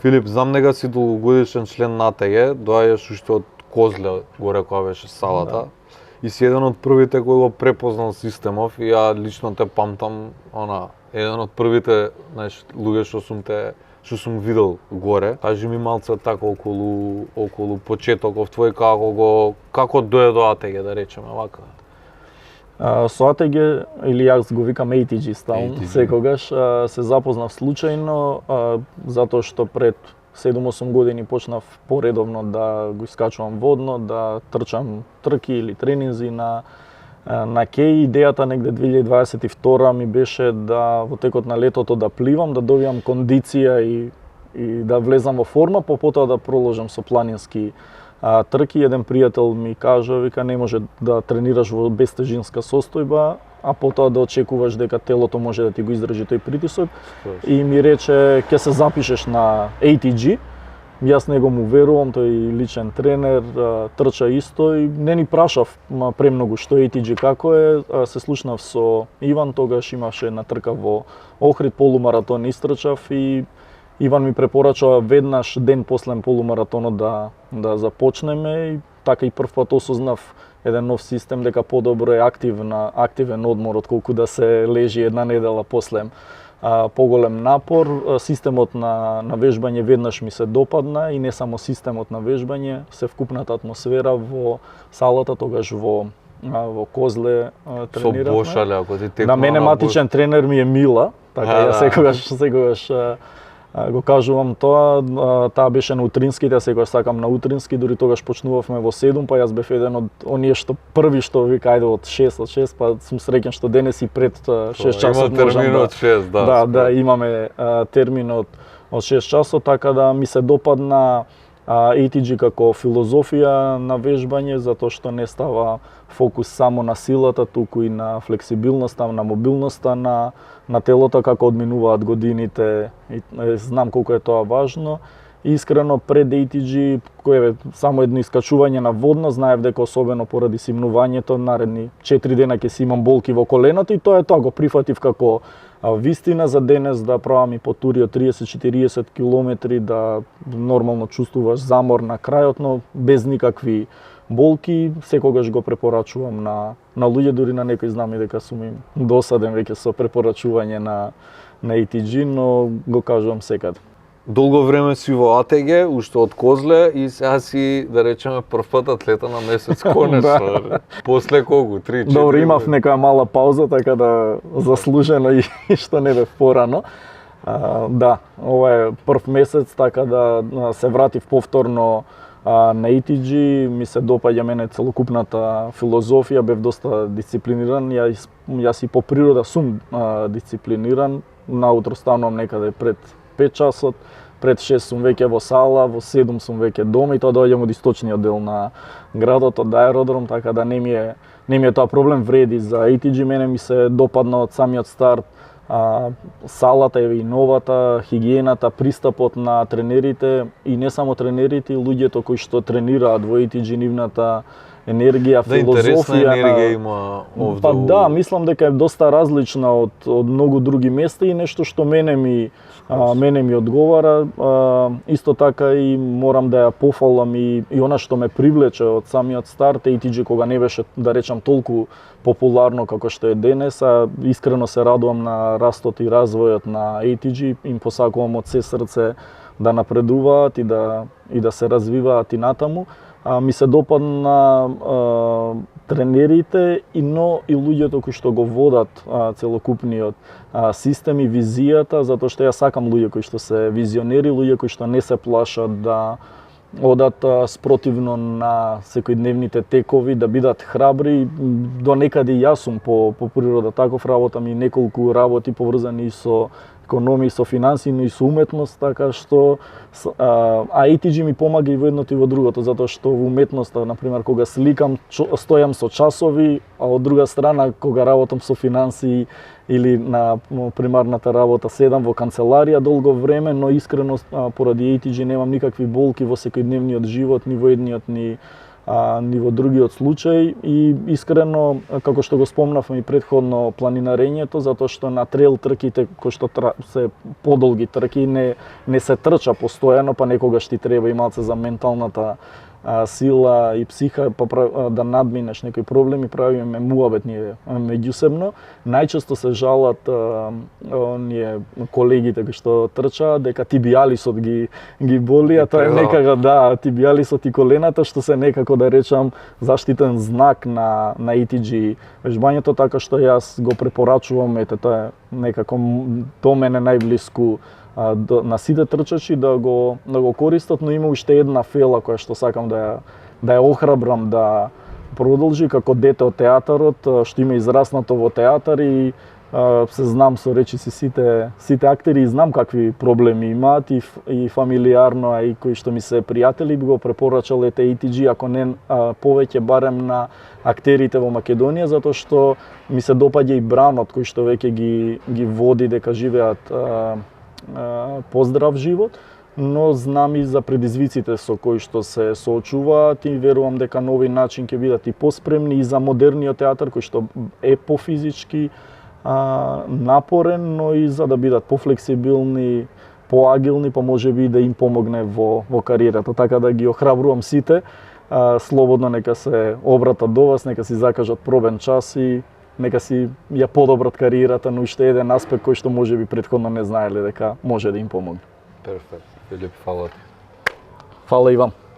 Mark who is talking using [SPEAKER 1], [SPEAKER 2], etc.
[SPEAKER 1] Филип, знам дека си долгогодишен член на АТГ, доаѓаш уште од Козле, горе која беше салата. И си еден од првите кој го препознал системов и ја лично те памтам, еден од првите, знаеш, луѓе што сум видел горе. Кажи ми малце така околу почетоков твој како дое до АТГ, да речеме вака.
[SPEAKER 2] Со АТГ, или јас го викам ATG стално, секогаш, се запознав случајно, затоа што пред 7-8 години почнав поредовно да го искачувам водно, да трчам трки или тренинзи на кеј. Идејата негде 2022 ми беше да во текот на летото да пливам, да добијам кондиција и да влезам во форма, потоа да проложам со планински трки. Еден пријател ми кажа, вика, не може да тренираш во бестежинска состојба, а потоа да очекуваш дека телото може да ти го издржи тој притисок. И ми рече, ќе се запишеш на ATG. Јас него му верувам, тој личен тренер, трча исто и не ни прашав премногу што е ATG како е. Се слушнав со Иван, тогаш имаше една трка во Охрид, полумаратон истрчав и Иван ми препорачува веднаш ден после полумаратонот да започнеме и така и прв пат осознав еден нов систем дека подобро е активен одмор отколку да се лежи една недела после поголем напор. Системот на вежбање веднаш ми се допадна и не само системот на вежбање, се вкупната атмосфера во салата, тогаш во Козле трениравме.
[SPEAKER 1] Со Бошале, ако ти текна
[SPEAKER 2] на мене матичен тренер ми е Мила, така ја секогаш го кажувам тоа. Таа беше на утринските, секогаш сакам на утрински, дури тогаш почнувавме во 7, па јас бев еден од оние што први што вика ајде од 6, па сум среќен што денес и пред 6 часот можам
[SPEAKER 1] термин од 6,
[SPEAKER 2] да имаме термин од 6 часот, така да ми се допадна ATG како филозофија на вежбање, затоа што не става фокус само на силата, туку и на флексибилноста, на мобилноста на телото, како одминуваат годините. Знам колку е тоа важно. Искрено пред ATG, кој е само едно искачување на водно, знаев дека особено поради симнувањето, наредни 4 дена ќе си имам болки во коленото и тоа е тоа, го прифатив како вистина за денес, да правам и потури од 30-40 километри, да нормално чувствуваш замор на крајот, но без никакви болки. Секогаш го препорачувам на луѓе, дури на некои знам и дека сум им досаден веќе со препорачување на ATG, но го кажувам секаде.
[SPEAKER 1] Долго време си во АТГ, уште од Козле и сега си, да речеме, прв пат атлета на месец конечно. После колку? 3-4?
[SPEAKER 2] Добро, имав некоја мала пауза, така да заслужено и што не бев порано. Да, ова е прв месец, така да се вратив повторно на ATG. Ми се допаѓа мене целокупната филозофија, бев доста дисциплиниран. Јас и по природа сум дисциплиниран. Наутро станувам некаде пред 5 часот, пред 6 сум веќе во сала, во 7 сум веќе дома и тоа доаѓам од источниот дел на градот, од аеродром, така да не ми е тоа проблем. Вреди за ATG, мене ми се допадна од самиот старт салата и новата, хигиената, пристапот на тренерите и не само тренерите, луѓето кои што тренираат во ATG, нивната енергија, филозофија.
[SPEAKER 1] Интересна енергија има овде.
[SPEAKER 2] Па да, мислам дека е доста различна од многу други места и нешто што мене ми одговара. Исто така и морам да ја пофалам и она што ме привлече од самиот старт, ATG кога не беше, да речам, толку популарно како што е денес, искрено се радувам на растот и развојот на ATG, им посакувам од се срце да напредуваат и да се развиваат и натаму. Ми се допадна тренерите но и луѓето кои што го водат целокупниот систем и визијата, затоа што ја сакам луѓе кои што се визионери, луѓе кои што не се плашат да одат спротивно на секојдневните текови, да бидат храбри. До некаде јас сум по природа таков, работам и неколку работи поврзани со економија, со финансии, но и со уметност, така што ATG ми помага и во едното и во другото, затоа што во уметноста, например, кога сликам, стојам со часови, а од друга страна, кога работам со финансии или на примарната работа, седам во канцеларија долго време, но искрено поради ATG немам никакви болки во секојдневниот живот, ни во едниот ни ни во другиот случај и искрено, како што го спомнавме и претходно, планинарењето, затоа што на трейл трките кои што се подолги трки не се трча постојано, па некогаш ти треба и малце за менталната сила и психа, па да надминеш некои проблеми, правиме муабет ние меѓусебно. Најчесто се жалат оние колегите кои што трчаат дека тибиалисот ги боли, а тоа е некако тибиалисот и колената, што се некако да речам заштитен знак на ETG вежбањето, така што јас го препорачувам, тоа е некако до мене најблиску на сите трчачи да го користат, но има уште една фела која што сакам да ја охрабрам да продолжи. Како дете од театарот, што има израснато во театар и се знам со речиси сите актери и знам какви проблеми имаат и фамилиарно, а и кои што ми се пријатели, би го препорачал ETG, ако не повеќе барем на актерите во Македонија, затоа што ми се допаѓа и бранот кој што веќе ги води дека живеат поздрав живот, но знам и за предизвиците со кои што се соочуваат и верувам дека на овој начин ќе бидат и поспремни и за модерниот театар кој што е пофизички напорен, но и за да бидат пофлексибилни, поагилни, па можеби да им помогне во кариерата. Така да ги охрабрувам сите, слободно нека се обратат до вас, нека си закажат пробен час и нека си ја подобрат кариерата на уште еден аспект кој што можеби претходно не знаеле дека може да им помогне.
[SPEAKER 1] Перфект. Филип, фала ти.
[SPEAKER 2] Фала и вам.